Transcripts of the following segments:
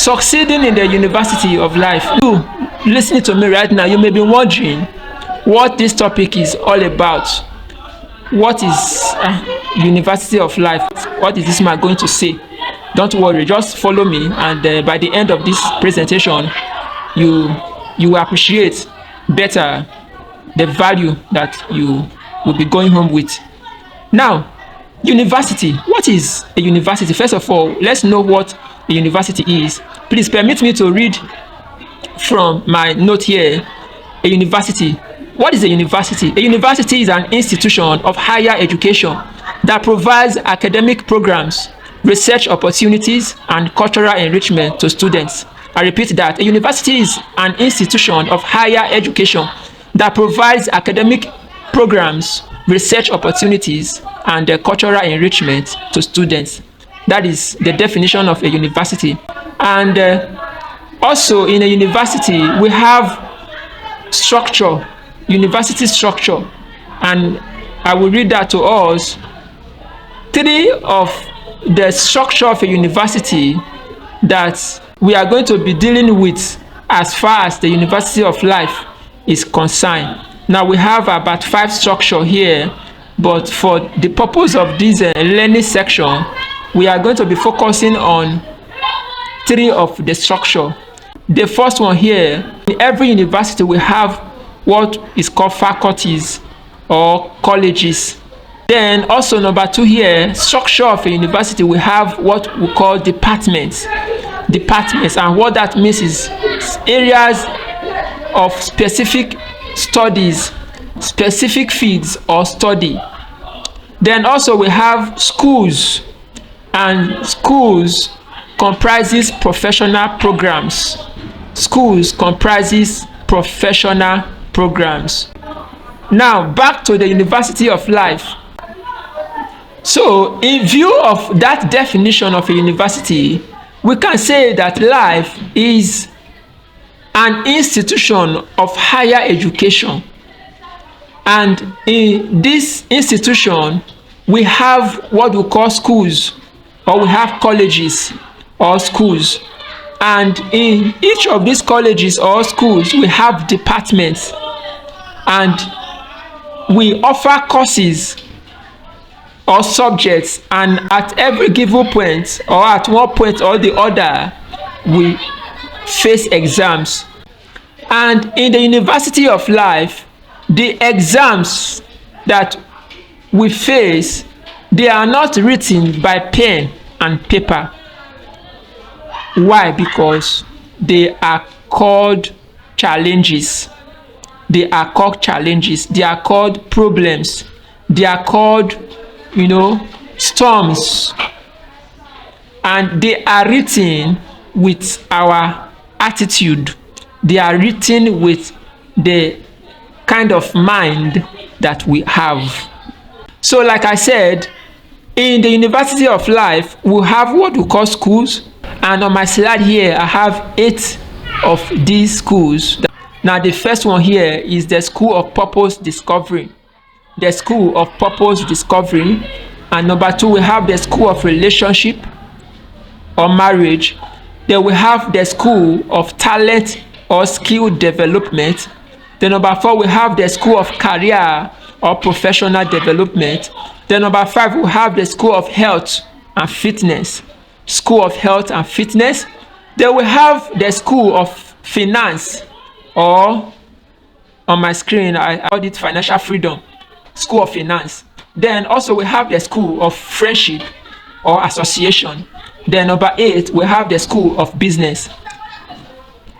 Succeeding in the university of life. You listening to me right now, you may be wondering what this topic is all about. What is university of life? What is this man going to say? Don't worry, just follow me, and by the end of this presentation, you will appreciate better the value that you will be going home with. Now, university. What is a university? First of all, let's know what a university is. Please permit me to read from my note here. A university. What is a university? A university is an institution of higher education that provides academic programs, research opportunities, and cultural enrichment to students. I repeat that. A university is an institution of higher education that provides academic programs, research opportunities, and cultural enrichment to students. That is the definition of a university. And also in a university, we have structure, university structure. And I will read that to us. Three of the structure of a university that we are going to be dealing with as far as the University of Life is concerned. Now we have about 5 structure here, but for the purpose of this learning section, we are going to be focusing on 3 of the structure. The first one here, in every university we have what is called faculties or colleges. Then also number 2 here, structure of a university, we have what we call departments. Departments, and what that means is areas of specific studies, specific fields or study. Then also we have schools, and schools comprises professional programs. Schools comprises professional programs. Now back to the University of Life. So in view of that definition of a university, we can say that life is an institution of higher education, and in this institution we have what we call schools, or we have colleges or schools, and in each of these colleges or schools we have departments, and we offer courses or subjects, and at every given point or at one point or the other we face exams. And in the University of Life, the exams that we face, they are not written by pen and paper. Why? Because they are called challenges. They are called challenges. They are called problems. They are called, storms. And they are written with our attitude. They are written with the kind of mind that we have. So like I said, in the University of Life, we have what we call schools. And on my slide here, I have 8 of these schools. Now the first one here is the School of Purpose Discovery. The School of Purpose Discovery. And number 2, we have the School of Relationship or Marriage. Then we have the School of Talent or Skill Development. Then number 4, we have the School of Career or Professional Development. Then number 5, we have the School of Health and Fitness. School of Health and Fitness. Then we have the School of Finance, or on my screen I called it Financial Freedom. School of Finance. Then also we have the School of Friendship or Association. Then number 8, we have the School of Business.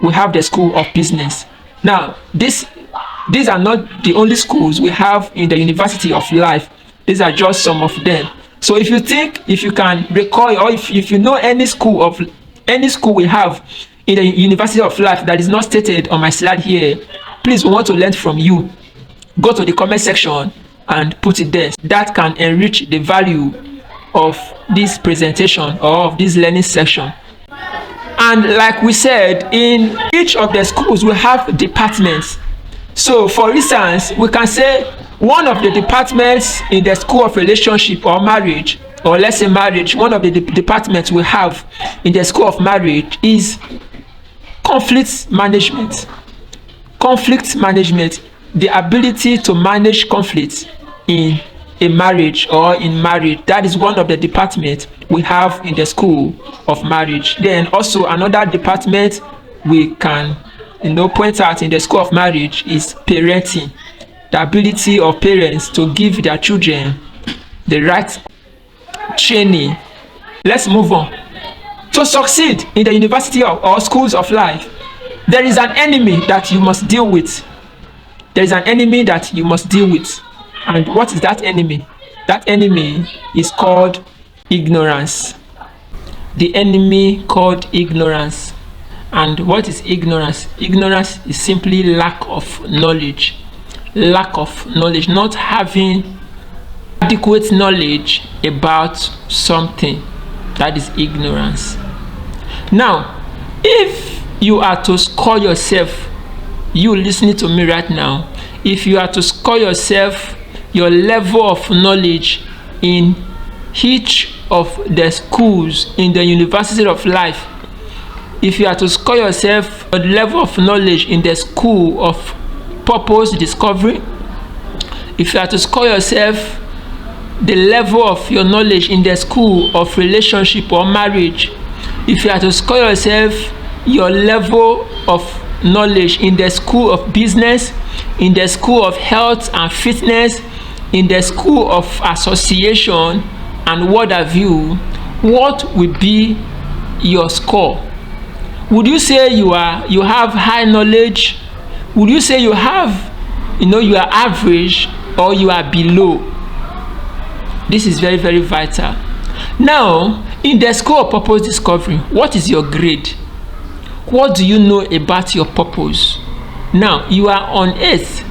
We have the School of Business. Now these are not the only schools we have in the University of Life. These are just some of them. So if you can recall, or if you know any school we have in the University of Life that is not stated on my slide here, please, we want to learn from you. Go to the comment section and put it there. That can enrich the value of this presentation or of this learning section. And like we said, in each of the schools we have departments. So for instance, we can say one of the departments in the School of Relationship or Marriage or let's say marriage, one of the departments we have in the school of marriage is conflict management. Conflict management, the ability to manage conflict in a marriage or in marriage. That is one of the departments we have in the school of marriage. Then also another department we can point out in the school of marriage is parenting. The ability of parents to give their children the right training. Let's move on. To succeed in the university or schools of life, there is an enemy that you must deal with. There is an enemy that you must deal with. And what is that enemy? That enemy is called ignorance. The enemy called ignorance. And what is ignorance? Ignorance is simply lack of knowledge. Lack of knowledge, not having adequate knowledge about something. That is ignorance. Now, if you are to score yourself, you listening to me right now, if you are to score yourself your level of knowledge in each of the schools in the university of life, if you are to score yourself a level of knowledge in the school of purpose discovery, if you are to score yourself the level of your knowledge in the school of relationship or marriage, if you are to score yourself your level of knowledge in the school of business, in the school of health and fitness, in the school of association and what have you, what will be your score? Would you say you have high knowledge? Would you say you have, you are average, or you are below? This is very, very vital. Now, in the school of purpose discovery, what is your grade? What do you know about your purpose? Now, you are on earth.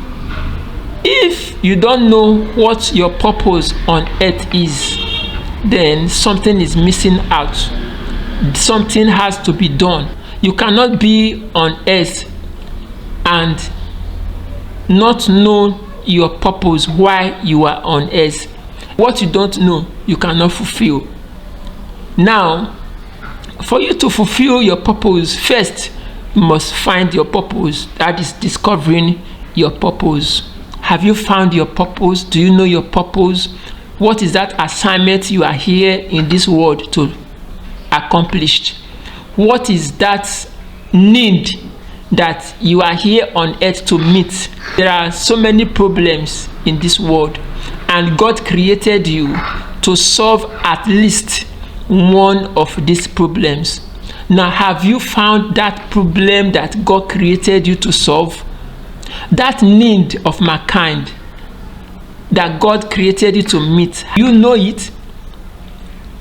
If you don't know what your purpose on earth is, then something is missing out. Something has to be done. You cannot be on earth and not know your purpose while you are on earth. What you don't know, you cannot fulfill. Now, for you to fulfill your purpose, first you must find your purpose. That is discovering your purpose. Have you found your purpose? Do you know your purpose? What is that assignment you are here in this world to accomplish? What is that need that you are here on earth to meet? There are so many problems in this world, and God created you to solve at least one of these problems. Now, have you found that problem that God created you to solve? That need of mankind that God created you to meet, you know it?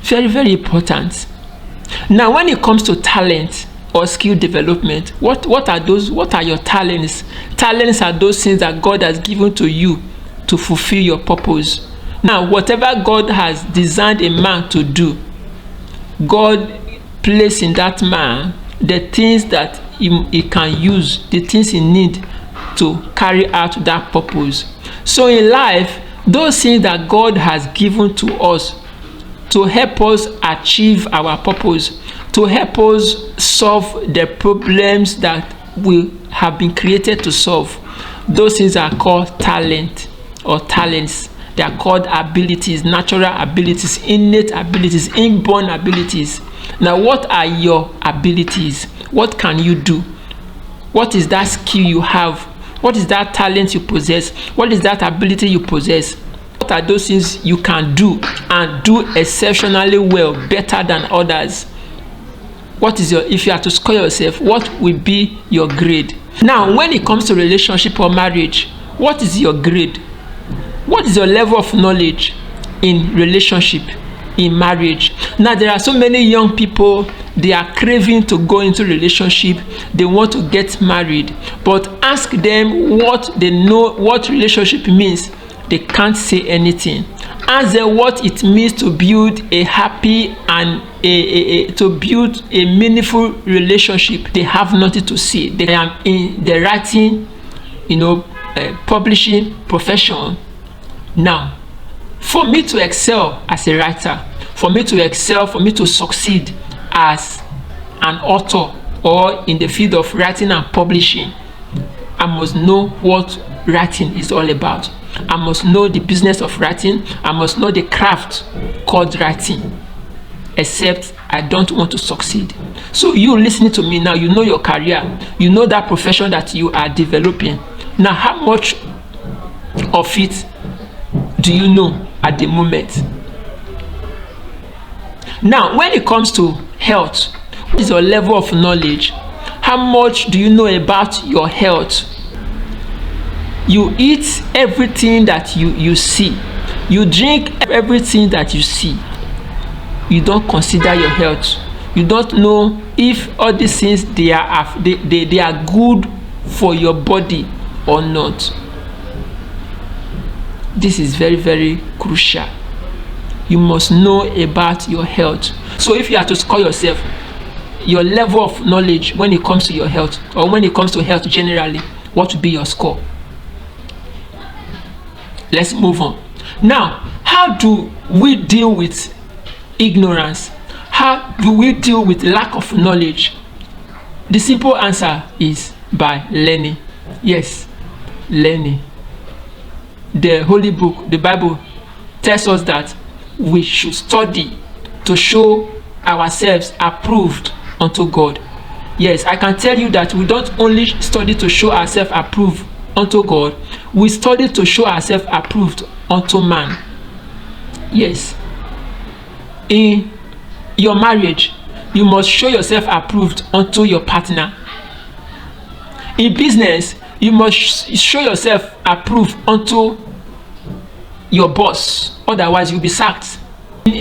Very, very important. Now, when it comes to talent or skill development, what are those? What are your talents? Talents are those things that God has given to you to fulfill your purpose. Now, whatever God has designed a man to do, God placed in that man the things that he can use, the things he needs to carry out that purpose. So in life, those things that God has given to us to help us achieve our purpose, to help us solve the problems that we have been created to solve, those things are called talent or talents. They are called abilities, natural abilities, innate abilities, inborn abilities. Now, what are your abilities? What can you do? What is that skill you have? What is that talent you possess? What is that ability you possess? What are those things you can do and do exceptionally well, better than others? What is if you are to score yourself, what will be your grade? Now, when it comes to relationship or marriage, what is your grade? What is your level of knowledge in relationship, in marriage? Now, there are so many young people, they are craving to go into relationship, they want to get married, but ask them what they know, what relationship means, they can't say anything. Ask them what it means to build a happy and to build a meaningful relationship, they have nothing to say. They are in the writing, publishing profession. Now, for me to excel as a writer, For me to excel, for me to succeed as an author or in the field of writing and publishing, I must know what writing is all about. I must know the business of writing. I must know the craft called writing. Except I don't want to succeed. So you listening to me now, you know your career, you know that profession that you are developing. Now, how much of it do you know at the moment? Now, when it comes to health, what is your level of knowledge? How much do you know about your health? You eat everything that you see. You drink everything that you see. You don't consider your health. You don't know if all these things they are good for your body or not. This is very, very crucial. You must know about your health. So if you are to score yourself, your level of knowledge when it comes to your health, or when it comes to health generally, what will be your score? Let's move on. Now, how do we deal with ignorance? How do we deal with lack of knowledge? The simple answer is by learning. Yes, learning. The Holy Book, the Bible, tells us that we should study to show ourselves approved unto God. Yes, I can tell you that we don't only study to show ourselves approved unto God, we study to show ourselves approved unto man. Yes. In your marriage, you must show yourself approved unto your partner. In business, you must show yourself approved unto your boss, otherwise you'll be sacked.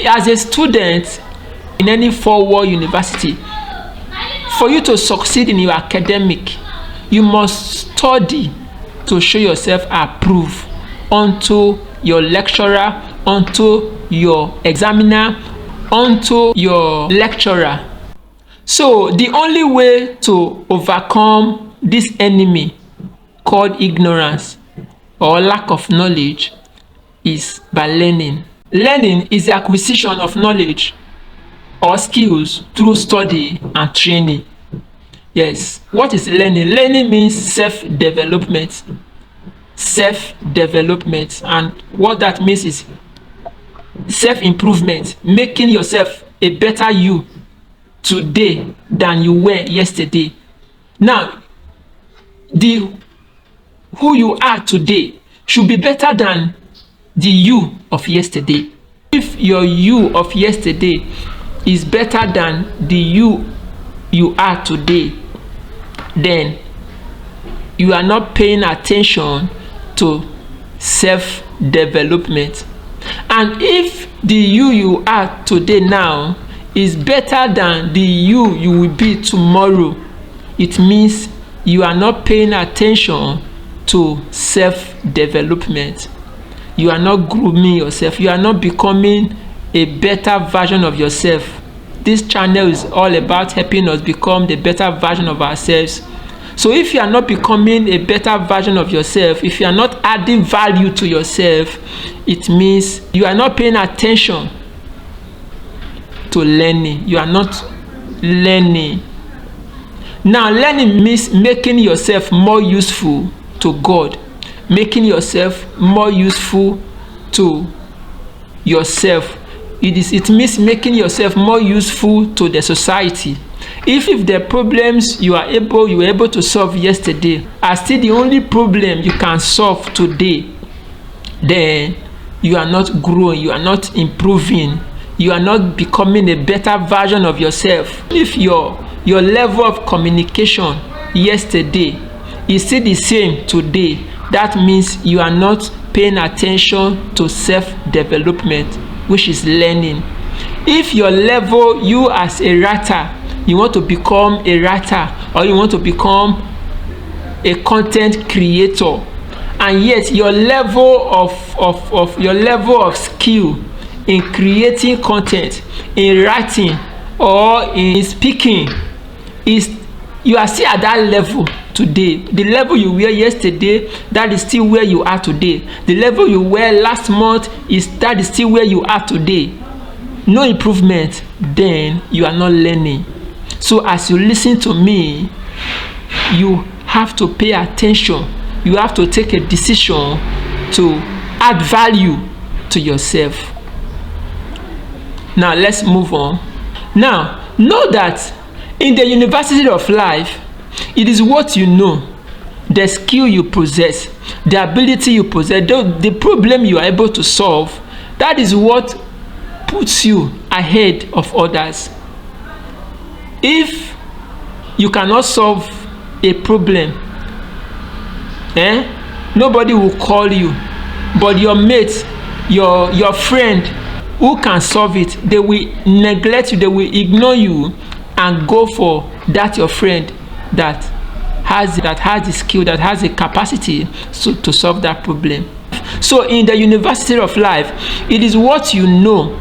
As a student in any four-wall university, for you to succeed in your academic, you must study to show yourself approved unto your lecturer, unto your examiner, unto your lecturer. So the only way to overcome this enemy called ignorance or lack of knowledge is by learning. Learning is the acquisition of knowledge or skills through study and training. Yes, what is learning? Learning means self-development. Self-development, and what that means is self-improvement, making yourself a better you today than you were yesterday. Now, who you are today should be better than the you of yesterday. If your you of yesterday is better than the you are today, then you are not paying attention to self-development. And if the you are today now is better than the you will be tomorrow, it means you are not paying attention to self-development. You are not grooming yourself. You are not becoming a better version of yourself. This channel is all about helping us become the better version of ourselves. So if you are not becoming a better version of yourself, if you are not adding value to yourself, it means you are not paying attention to learning. You are not learning. Now, learning means making yourself more useful to God, making yourself more useful to yourself. It means making yourself more useful to the society. If the problems you were able to solve yesterday are still the only problem you can solve today, then you are not growing, you are not improving, you are not becoming a better version of yourself. If your level of communication yesterday is still the same today, that means you are not paying attention to self-development, which is learning. If your level, you as a writer, you want to become a writer, or you want to become a content creator, and yet your level of skill in creating content, in writing or in speaking, is you are still at that level today. The level you were yesterday, that is still where you are today. The level you were last month, that is still where you are today. no improvement, then you are not learning. So as you listen to me, you have to pay attention. You have to take a decision to add value to yourself. Now let's move on. Now, know that in the university of life, it is what you know, the skill you possess, the ability you possess, the problem you are able to solve. That is what puts you ahead of others. If you cannot solve a problem, nobody will call you, but your mate, your friend who can solve it, they will neglect you, they will ignore you and go for that your friend that has the skill, that has the capacity to solve that problem. So in the university of life, it is what you know,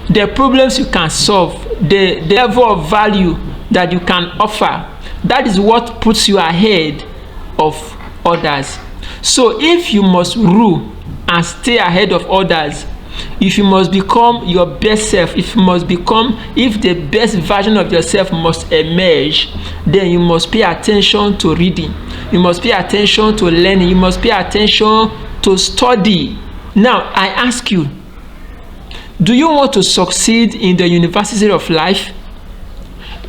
the problems you can solve, the level of value that you can offer. That is what puts you ahead of others. So if you must rule and stay ahead of others, if you must become your best self, if the best version of yourself must emerge, then you must pay attention to reading, you must pay attention to learning, you must pay attention to study. Now I ask you, do you want to succeed in the university of life,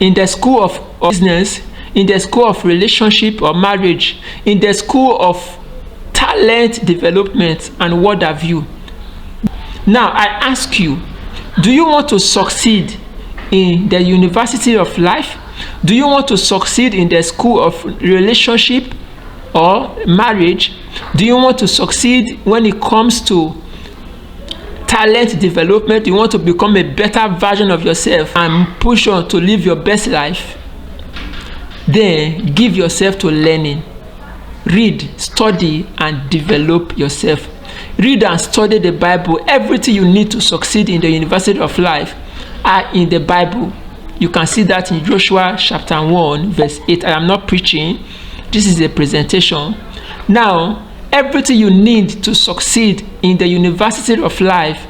in the school of business, in the school of relationship or marriage, in the school of talent development, and what have you? Now I ask you, do you want to succeed in the university of life? Do you want to succeed in the school of relationship or marriage? Do you want to succeed when it comes to talent development? You want to become a better version of yourself and push on to live your best life? Then give yourself to learning. Read, study, and develop yourself. Read and study the Bible. Everything you need to succeed in the university of life are in the Bible. You can see that in Joshua chapter 1 verse 8. I am not preaching. This is a presentation. Now, everything you need to succeed in the university of life,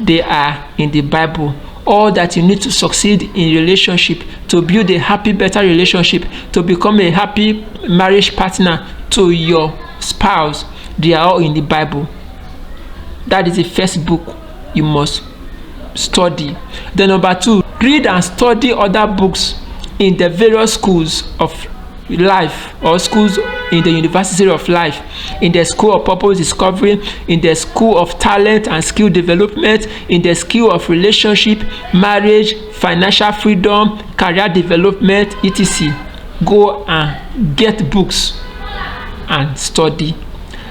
they are in the Bible. All that you need to succeed in relationship, to build a happy, better relationship, to become a happy marriage partner to your spouse, they are all in the Bible. That is the first book you must study. Then number 2, read and study other books in the various schools of life or schools in the university of life, in the school of purpose discovery, in the school of talent and skill development, in the school of relationship, marriage, financial freedom, career development, etc. Go and get books and study.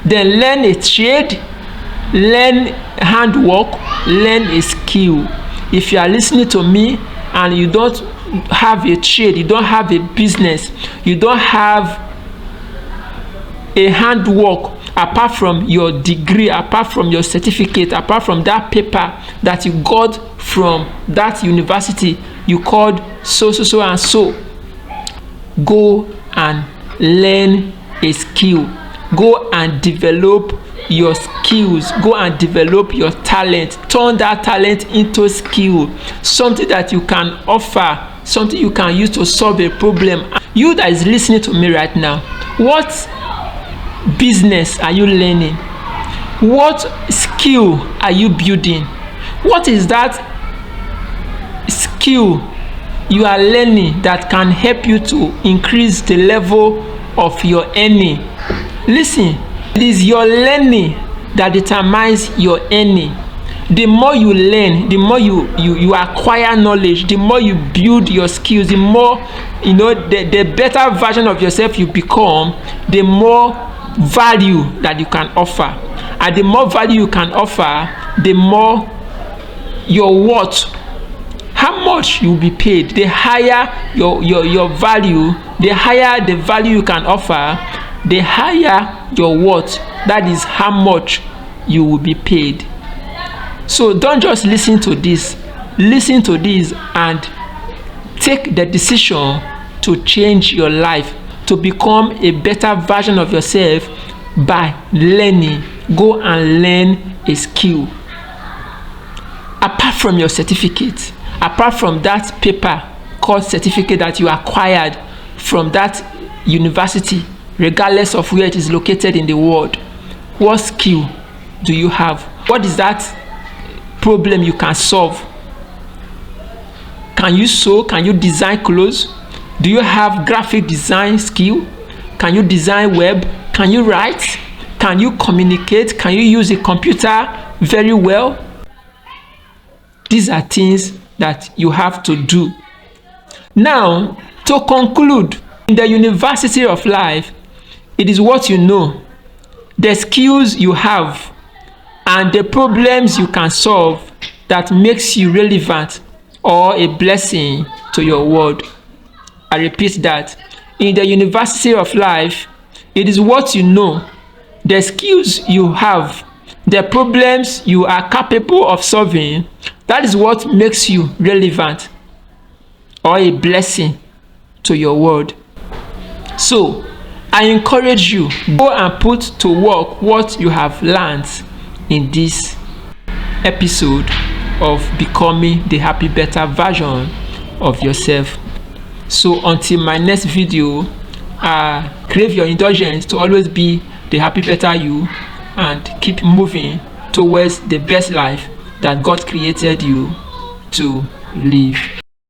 Then learn a trade, learn handwork, learn a skill. If you are listening to me and you don't have a trade, you don't have a business, you don't have a handwork apart from your degree, apart from your certificate, apart from that paper that you got from that university you called so and so, go and learn a skill. Go and develop your skills. Go and develop your talent. Turn that talent into skill, something that you can offer, something you can use to solve a problem. You that is listening to me right now, what business are you learning? What skill are you building? What is that skill you are learning that can help you to increase the level of your earning? Listen, it is your learning that determines your earning. The more you learn, the more you acquire knowledge, the more you build your skills, the more the better version of yourself you become, the more value that you can offer. And the more value you can offer, the more your worth, how much you will be paid. The higher your value, the higher the value you can offer, the higher your worth. That is how much you will be paid. So don't just listen to this and take the decision to change your life, to become a better version of yourself by learning. Go and learn a skill. Apart from your certificate, apart from that paper called certificate that you acquired from that university, regardless of where it is located in the world, what skill do you have? What is that problem you can solve? Can you sew? Can you design clothes? Do you have graphic design skill? Can you design web? Can you write? Can you communicate? Can you use a computer very well? These are things that you have to do. Now, to conclude, in the university of life, it is what you know, the skills you have, and the problems you can solve that makes you relevant or a blessing to your world. I repeat that. In the university of life, it is what you know, the skills you have, the problems you are capable of solving, that is what makes you relevant or a blessing to your world. So, I encourage you, go and put to work what you have learned in this episode of becoming the happy, better version of yourself. So, until my next video, crave your indulgence to always be the happy, better you and keep moving towards the best life that God created you to live.